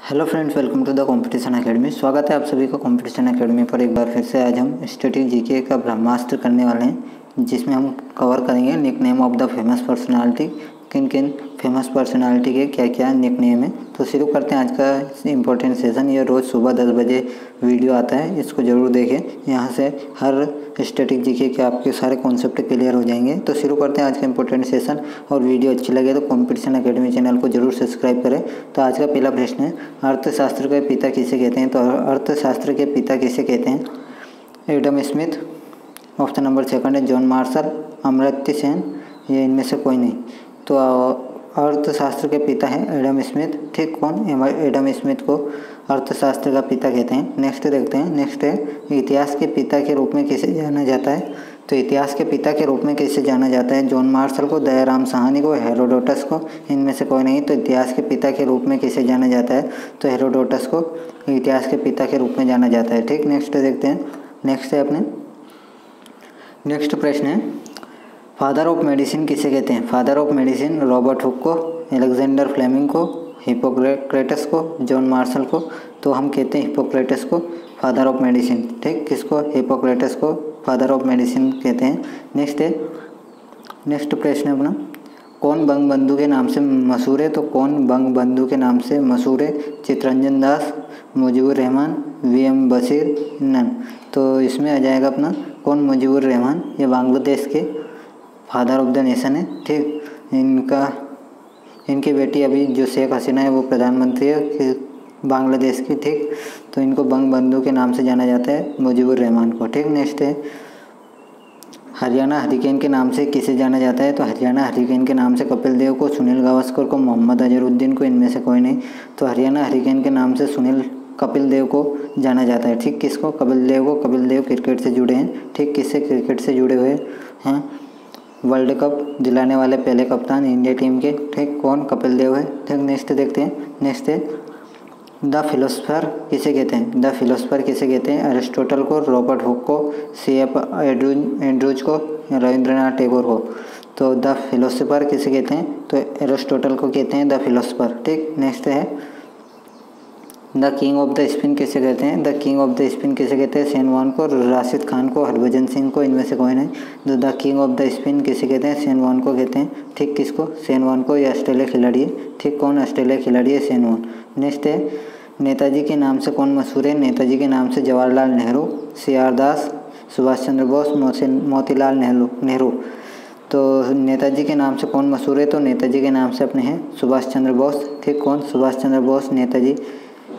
Hello friends, welcome to the competition academy. स्वागत है आप सभी का कंपटीशन एकेडमी पर एक बार फिर से। आज हम स्टैटिक जीके का ब्रह्मास्त्र करने वाले हैं, जिसमें हम कवर करेंगे nickname of the famous personality. किन किन फेमस पर्सनालिटी के क्या क्या निक नेम है। तो शुरू करते हैं आज का इम्पोर्टेंट सेशन। ये रोज़ सुबह 10 बजे वीडियो आता है, इसको ज़रूर देखें। यहाँ से हर स्टैटिक जीके के आपके सारे कॉन्सेप्ट क्लियर हो जाएंगे। तो शुरू करते हैं आज का इंपॉर्टेंट सेशन। और वीडियो अच्छी लगे तो कंपटीशन एकेडमी चैनल को जरूर सब्सक्राइब करें। तो आज का पहला प्रश्न है, अर्थशास्त्र के पिता किसे कहते हैं। तो अर्थशास्त्र के पिता किसे कहते हैं? Adam Smith. Option number second है जॉन मार्शल, अमर्त्य सेन, ये इनमें से कोई नहीं। तो अर्थशास्त्र के पिता हैं एडम स्मिथ। ठीक, कौन? एडम स्मिथ को अर्थशास्त्र का पिता कहते हैं। नेक्स्ट देखते हैं। नेक्स्ट है, इतिहास के पिता के रूप में किसे जाना जाता है। तो इतिहास के पिता के रूप में किसे जाना जाता है? जॉन मार्शल को, दयाराम साहनी को, हेरोडोटस को, इनमें से कोई नहीं। तो इतिहास के पिता के रूप में किसे जाना जाता है? तो हेरोडोटस को इतिहास के पिता के रूप में जाना जाता है। ठीक, नेक्स्ट देखते हैं। नेक्स्ट है अपने नेक्स्ट प्रश्न है, फादर ऑफ मेडिसिन किसे कहते हैं? Father of medicine Robert Hooke को, अलेक्जेंडर फ्लेमिंग को, हिप्पोक्रेटस को, जॉन मार्शल को। तो हम कहते हैं हिप्पोक्रेटस को फादर ऑफ मेडिसिन। ठीक, किसको? हिप्पोक्रेटस को फादर ऑफ मेडिसिन कहते हैं। नेक्स्ट है, नेक्स्ट प्रश्न है अपना, कौन बंगबंधु के नाम से मशहूर है? तो कौन बंगबंधु के नाम से मशहूर है? Chittaranjan Das, Mujibur Rahman, VM Bashir, none. तो इसमें आ जाएगा अपना कौन? मुजीबुर रहमान। ये बांग्लादेश के फादर ऑफ द नेशन है। ठीक, इनकी बेटी अभी जो शेख हसीना है वो प्रधानमंत्री है बांग्लादेश की। ठीक, तो इनको बंगबंधु के नाम से जाना जाता है, मुजीबुर रहमान को। ठीक, नेक्स्ट है, हरियाणा हरिकेन के नाम से किसे जाना जाता है? तो हरियाणा हरिकेन के नाम से कपिल देव को, सुनील गावस्कर को, मोहम्मद अजहरुद्दीन को, इनमें से कोई नहीं। तो हरियाणा हरिकेन के नाम से कपिल देव को जाना जाता है। ठीक, किसको? कपिल देव को। कपिल देव क्रिकेट से जुड़े हैं। ठीक, किससे? क्रिकेट से जुड़े हुए हैं। वर्ल्ड कप दिलाने वाले पहले कप्तान इंडिया टीम के। ठीक, कौन? कपिल देव है। ठीक, नेक्स्ट देखते हैं। नेक्स्ट है, द फिलोसफर किसे कहते हैं? द फिलोसफर किसे कहते हैं? अरिस्टोटल को, रॉबर्ट हुक को, C.F. एंड्रूज को, रविंद्रनाथ टैगोर को। तो द फिलोसफर किसे कहते हैं? तो अरिस्टोटल को कहते हैं द फिलोसफर। ठीक, नेक्स्ट है, the king of the spin किसे कहते हैं? The king of the spin किसे कहते हैं? शेन वॉर्न को, राशिद खान को, हरभजन सिंह को, इनमें से कोई नहीं। तो the king of the spin किसे कहते हैं? शेन वॉर्न को कहते हैं। ठीक, किसको? शेन वॉर्न को। ये ऑस्ट्रेलिया खिलाड़ी है। ठीक, कौन? ऑस्ट्रेलिया खिलाड़ी है शेन वॉर्न। नेक्स्ट है, नेताजी के नाम से कौन मशहूर है? नेताजी के नाम से जवाहरलाल नेहरू, C.R. दास, सुभाष चंद्र बोस, मोतीलाल नेहरू। तो नेताजी के नाम से कौन मशहूर है? तो नेताजी के नाम से अपने हैं सुभाष चंद्र बोस। ठीक, कौन? सुभाष चंद्र बोस नेताजी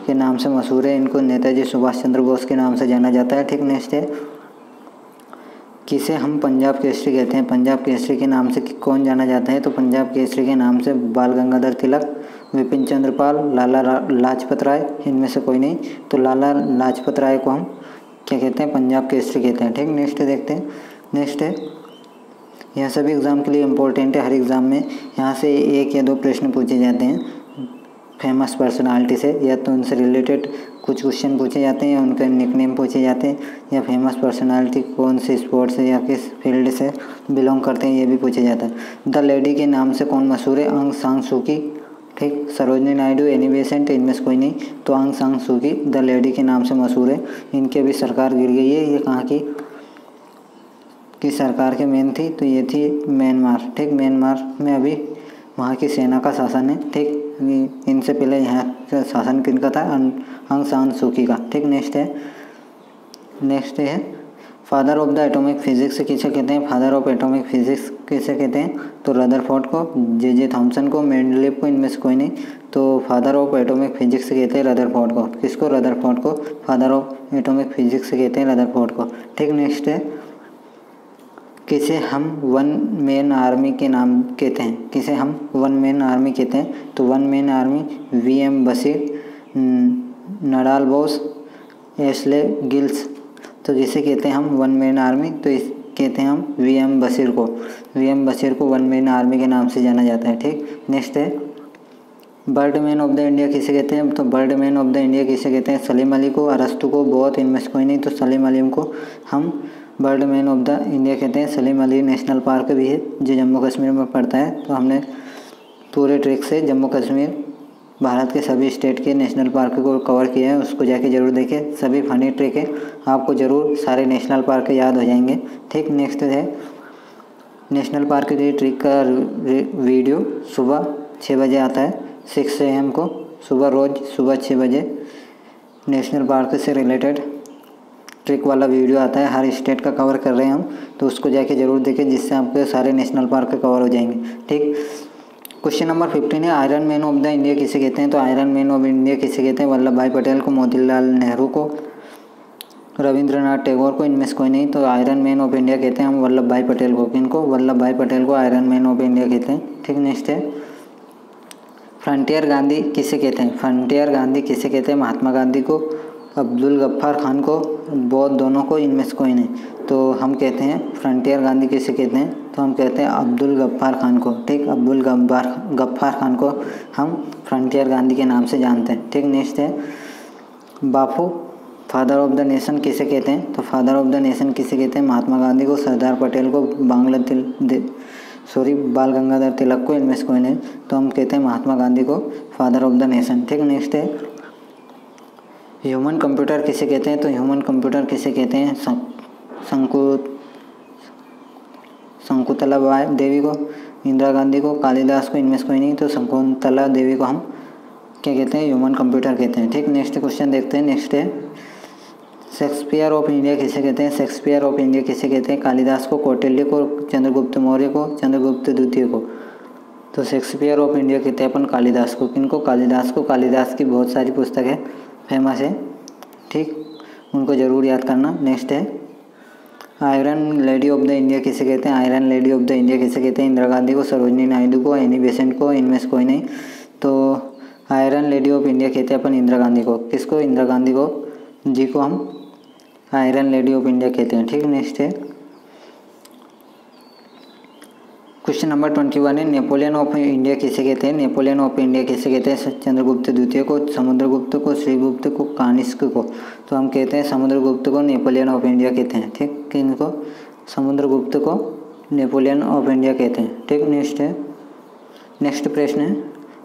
के नाम से मशहूर है। इनको नेताजी सुभाष चंद्र बोस के नाम से जाना जाता है। ठीक, नेक्स्ट है, किसे हम पंजाब केसरी कहते हैं? पंजाब केसरी के नाम से कौन जाना जाता है? तो पंजाब केसरी के नाम से बाल गंगाधर तिलक, विपिन चंद्र पाल, लाला लाजपत राय, इनमें से कोई नहीं। तो लाला लाजपत राय को हम क्या कहते हैं? पंजाब केसरी कहते हैं। ठीक, नेक्स्ट देखते हैं। नेक्स्ट है, यह सभी एग्ज़ाम के लिए इम्पोर्टेंट है। हर एग्ज़ाम में यहाँ से 1 या 2 प्रश्न पूछे जाते हैं फेमस पर्सनालिटी से, या तो उनसे रिलेटेड कुछ क्वेश्चन पूछे जाते हैं, या उनके निकनेम पूछे जाते हैं, या फेमस पर्सनालिटी कौन से स्पोर्ट से या किस फील्ड से बिलोंग करते हैं ये भी पूछे जाता है। द लेडी के नाम से कौन मशहूर है? आंग सान सू की। ठीक, सरोजनी नायडू, एनी बेसेंट, इनमें से कोई नहीं। तो आंग सान सू की द लेडी के नाम से मशहूर है। इनकी अभी सरकार गिर गई है। ये कहाँ की सरकार के मेन थी? तो ये थी म्यांमार। ठीक, म्यांमार में अभी वहाँ की सेना का शासन है। ठीक, इनसे पहले यहाँ का शासन किनका था? आंग सान सू की का। ठीक, नेक्स्ट है, father of the atomic physics किसे कहते हैं? फादर ऑफ एटॉमिक फिजिक्स किसे कहते हैं? तो रदरफोर्ड को, J.J. थॉमसन को, मेंडलीव को, इनमें से कोई नहीं। तो फादर ऑफ एटॉमिक फिजिक्स कहते हैं रदरफोर्ड को। किसको? रदरफोर्ड को फादर ऑफ एटॉमिक फिजिक्स कहते हैं, रदरफोर्ड को। ठीक, नेक्स्ट है, किसे हम वन मैन आर्मी के नाम कहते हैं? किसे हम वन मैन आर्मी कहते हैं? तो one man army VM Bashir, Nadal Bose, Ashley Giles. तो जिसे कहते हैं हम वन मैन आर्मी, तो इस कहते हैं हम वीएम बशीर को। वीएम बशीर को वन मैन आर्मी के नाम से जाना जाता है। ठीक, नेक्स्ट है, bird man of the India किसे कहते हैं? तो bird man of the India किसे कहते हैं? सलीम अली को, अरस्तु को, बहुत, इनमें से कोई नहीं। तो सलीम अली को हम bird man of the India कहते हैं। सलीम अली नेशनल पार्क भी है जो जम्मू कश्मीर में पड़ता है। तो हमने पूरे ट्रिक से जम्मू कश्मीर भारत के सभी स्टेट के नेशनल पार्क को कवर किया है, उसको जाके ज़रूर देखें। सभी फनी ट्रिक है, आपको ज़रूर सारे नेशनल पार्क याद हो जाएंगे। ठीक, नेक्स्ट है नेशनल पार्क की ट्रिक का वीडियो सुबह 6 बजे आता है, 6 AM को रोज़ सुबह 6 बजे नेशनल पार्क से रिलेटेड ट्रिक वाला वीडियो आता है। हर स्टेट का कवर कर रहे हैं हम, तो उसको जाके ज़रूर देखें, जिससे आपके सारे नेशनल पार्क कवर हो जाएंगे। ठीक, क्वेश्चन नंबर 15 है iron man of the India किसे कहते हैं? तो आयरन मैन ऑफ इंडिया किसे कहते हैं? वल्लभ भाई पटेल को, मोतीलाल नेहरू को, रविंद्रनाथ टैगोर को, इनमें से कोई नहीं। तो आयरन मैन ऑफ इंडिया कहते हैं हम वल्लभ भाई पटेल को। किनको? वल्लभ भाई पटेल को आयरन मैन ऑफ इंडिया कहते हैं। ठीक, नेक्स्ट है फ्रंटियर गांधी किसे कहते हैं? फ्रंटियर गांधी किसे कहते हैं? महात्मा गांधी को, अब्दुल गफ्फार खान को, बोथ दोनों को, इनमें से कोई नहीं। तो हम कहते हैं फ्रंटियर गांधी किसे कहते हैं? तो हम कहते हैं अब्दुल गफ्फार खान को। ठीक, अब्दुल गफ्फार खान को हम फ्रंटियर गांधी के नाम से जानते हैं। ठीक, नेक्स्ट है बापू फादर ऑफ द नेशन किसे कहते हैं? तो फादर ऑफ द नेशन किसे कहते हैं? महात्मा गांधी को, सरदार पटेल को, बाल गंगाधर तिलक को, इनमें से कोई नहीं। तो हम कहते हैं महात्मा गांधी को फादर ऑफ द नेशन। ठीक, नेक्स्ट है ह्यूमन कंप्यूटर किसे कहते हैं? तो ह्यूमन कंप्यूटर किसे कहते हैं? शकुंतला देवी को, इंदिरा गांधी को, कालिदास को, इनमें से कोई नहीं। तो शकुंतला देवी को हम क्या कहते हैं? ह्यूमन कंप्यूटर कहते हैं। ठीक, नेक्स्ट क्वेश्चन देखते हैं। नेक्स्ट है शेक्सपियर ऑफ इंडिया किसे कहते हैं? शेक्सपियर ऑफ इंडिया किसे कहते हैं? कालिदास को, कौटिल्य को, चंद्रगुप्त मौर्य को, चंद्रगुप्त द्वितीय को। तो शेक्सपियर ऑफ इंडिया कहते हैं अपन कालिदास को। किनको? कालिदास को। कालिदास की बहुत सारी पुस्तक है, फेमस है। ठीक, उनको ज़रूर याद करना। नेक्स्ट है iron lady of the India किसे कहते हैं? Iron lady of the India किसे कहते हैं? इंदिरा गांधी को, सरोजनी नायडू को, एनी बेसेंट को, इनमें से कोई नहीं। तो आयरन लेडी ऑफ इंडिया कहते हैं अपन इंदिरा गांधी को। किसको? इंदिरा गांधी को जी को हम आयरन लेडी ऑफ इंडिया कहते हैं। ठीक, नेक्स्ट है क्वेश्चन नंबर 21 है नेपोलियन ऑफ इंडिया किसे कहते हैं? नेपोलियन ऑफ इंडिया किसे कहते हैं? चंद्रगुप्त द्वितीय को, समुद्रगुप्त को, श्रीगुप्त को, कानिष्क को। तो हम कहते हैं समुद्रगुप्त को नेपोलियन ऑफ इंडिया कहते हैं। ठीक, किनको? समुद्रगुप्त को नेपोलियन ऑफ इंडिया कहते हैं। ठीक, नेक्स्ट प्रश्न है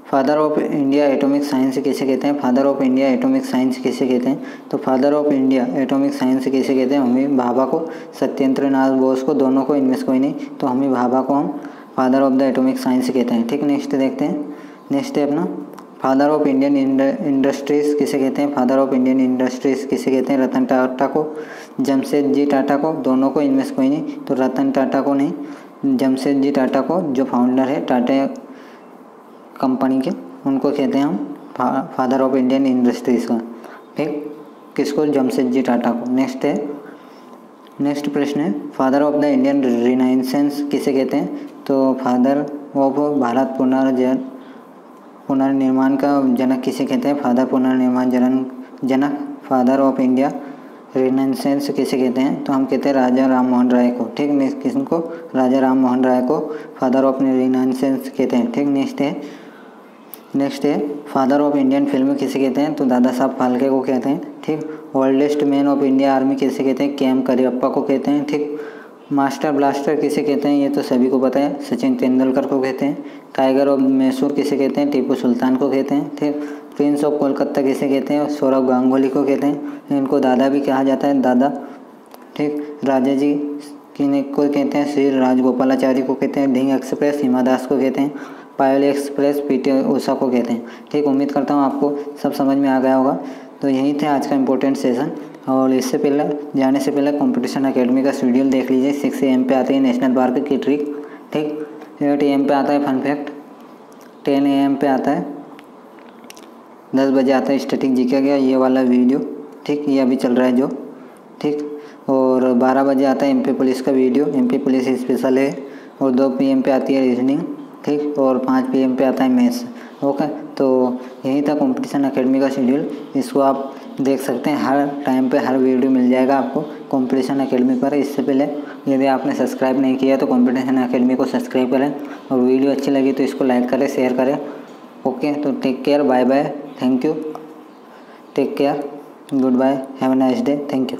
father of India atomic science किसे कहते हैं? Father of India atomic science किसे कहते हैं? तो father of India atomic science किसे कहते हैं? होमी भाभा को, सत्येंद्रनाथ बोस को, दोनों को, इनमें से कोई नहीं। तो होमी भाभा को हम father of the atomic science कहते हैं। ठीक, नेक्स्ट देखते हैं। नेक्स्ट है अपना फादर ऑफ इंडियन इंडस्ट्रीज़ किसे कहते हैं? फादर ऑफ इंडियन इंडस्ट्रीज़ किसे कहते हैं? रतन टाटा को, जमशेद जी टाटा को, दोनों को, इनमें से कोई नहीं। तो रतन टाटा को नहीं, जमशेद जी टाटा को, जो फाउंडर है टाटा कंपनी के, उनको कहते हैं हम फादर ऑफ इंडियन इंडस्ट्रीज़ का। ठीक, किसको? जमशेद जी टाटा को। नेक्स्ट प्रश्न है फादर ऑफ द इंडियन रिनाइंसेंस किसे कहते हैं? तो फादर ऑफ भारत पुनर्निर्माण का जनक किसे कहते हैं? फादर पुनर्निर्माण जनक फादर ऑफ इंडिया रिनाइंसेंस किसे कहते हैं? तो हम कहते हैं राजा राम मोहन राय को। ठीक, किसको? राजा राम मोहन राय को फादर ऑफ रिनाइंसेंस कहते हैं। ठीक, नेक्स्ट है फादर ऑफ इंडियन फिल्म किसे कहते हैं? तो दादा साहब फाल्के को कहते हैं। ठीक, oldest man of India army किसे कहते हैं? KM करियप्पा को कहते हैं। ठीक, मास्टर ब्लास्टर किसे कहते हैं? ये तो सभी को पता है, सचिन तेंदुलकर को कहते हैं। टाइगर ऑफ मैसूर किसे कहते हैं? टीपू सुल्तान को कहते हैं। ठीक, प्रिंस ऑफ कोलकाता किसे कहते हैं? सौरभ गांगुली को कहते हैं। इनको दादा भी कहा जाता है, दादा। ठीक, राजा जी को कहते हैं, श्री राजगोपालाचारी को कहते हैं। ढींग एक्सप्रेस हिमा दास को कहते हैं। पायल एक्सप्रेस PT उषा को कहते हैं। ठीक, उम्मीद करता हूँ आपको सब समझ में आ गया होगा। तो यही थे आज का इम्पोर्टेंट सेशन। और इससे पहले जाने से पहले कंपटीशन एकेडमी का शेड्यूल देख लीजिए। 6 AM पे आती है नेशनल पार्क की ट्रिक। ठीक, 8 AM पे आता है फन फैक्ट, 10 AM पे आता है, 10 बजे आता है स्टैटिक जीके गया ये वाला वीडियो। ठीक, ये अभी चल रहा है जो। ठीक, और 12 बजे आता है MP पुलिस का वीडियो, MP पुलिस स्पेशल है। और 2 PM पे आती है रीजनिंग। ठीक, और 5 PM पे आता है मैथ्स। ओके, तो यही था कंपटीशन एकेडमी का शेड्यूल। इसको आप देख सकते हैं, हर टाइम पे हर वीडियो मिल जाएगा आपको कंपटीशन एकेडमी पर। इससे पहले यदि आपने सब्सक्राइब नहीं किया तो कंपटीशन एकेडमी को सब्सक्राइब करें, और वीडियो अच्छी लगी तो इसको लाइक करें, शेयर करें। ओके, तो take care, bye bye, thank you, take care, good bye, have a nice day, thank you.